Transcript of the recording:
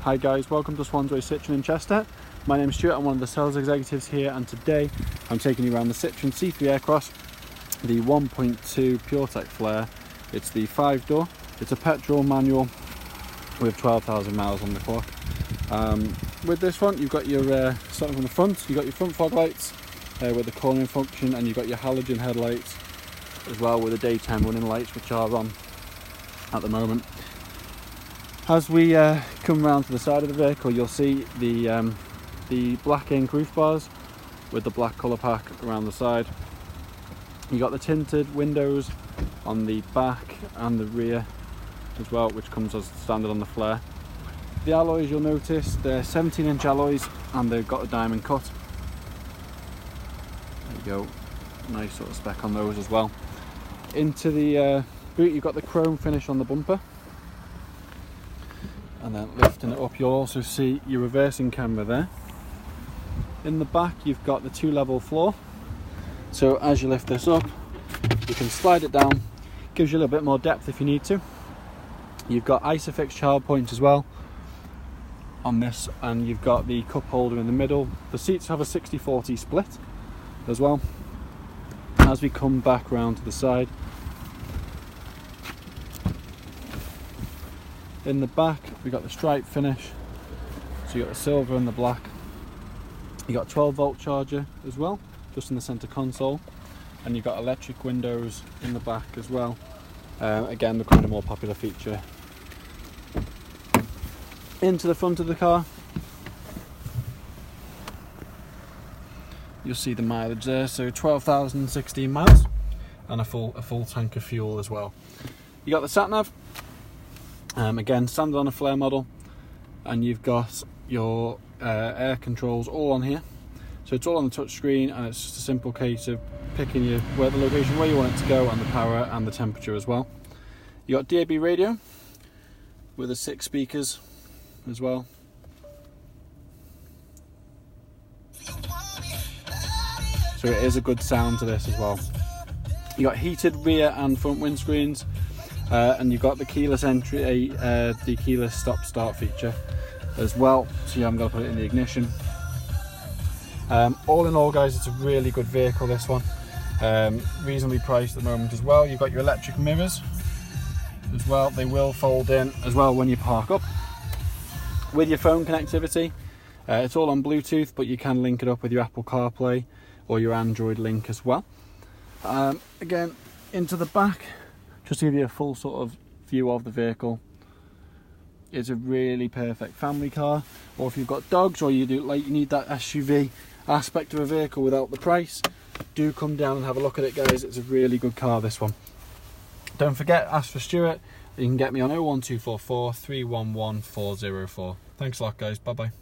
Hi guys, welcome to Swansway Citroen in Chester. My name is Stuart, I'm one of the sales executives here, and today I'm taking you around the Citroen C3 Aircross, the 1.2 PureTech Flair. It's the 5-door, it's a petrol manual with 12,000 miles on the clock. With this one, you've got your, starting from the front, you've got your front fog lights with the cornering function, and you've got your halogen headlights as well with the daytime running lights, which are on at the moment. As we come around to the side of the vehicle, you'll see the black ink roof bars with the black colour pack around the side. You got the tinted windows on the back and the rear as well, which comes as standard on the Flair. The alloys, you'll notice they're 17-inch alloys and they've got a diamond cut. There you go, nice sort of spec on those as well. Into the boot, you've got the chrome finish on the bumper. And then lifting it up, you'll also see your reversing camera there. In the back, you've got the 2-level floor. So as you lift this up, you can slide it down. Gives you a little bit more depth if you need to. You've got Isofix child point as well on this, and you've got the cup holder in the middle. The seats have a 60-40 split as well. As we come back around to the side, in the back we got the stripe finish, so you got the silver and the black. You got 12-volt charger as well, just in the center console, and you've got electric windows in the back as well. Again, becoming a more popular feature. Into the front of the car, you'll see the mileage there, so 12,016 miles and a full tank of fuel as well. You got the sat nav. Again, standard on a Flair model, and you've got your air controls all on here. So it's all on the touch screen, and it's just a simple case of picking the location where you want it to go, and the power and the temperature as well. You got DAB radio with the 6 speakers as well. So it is a good sound to this as well. You got heated rear and front windscreens. And you've got the keyless entry, the keyless stop-start feature as well. So yeah, I'm going to put it in the ignition. All in all, guys, it's a really good vehicle, this one. Reasonably priced at the moment as well. You've got your electric mirrors as well. They will fold in as well when you park up. With your phone connectivity, it's all on Bluetooth, but you can link it up with your Apple CarPlay or your Android link as well. Again, into the back, just to give you a full sort of view of the vehicle. It's a really perfect family car, or if you've got dogs, or you need that SUV aspect of a vehicle without the price, do come down and have a look at it, guys. It's a really good car, this one. Don't forget, ask for Stuart. You can get me on 01244 311 404. Thanks a lot, guys. Bye bye.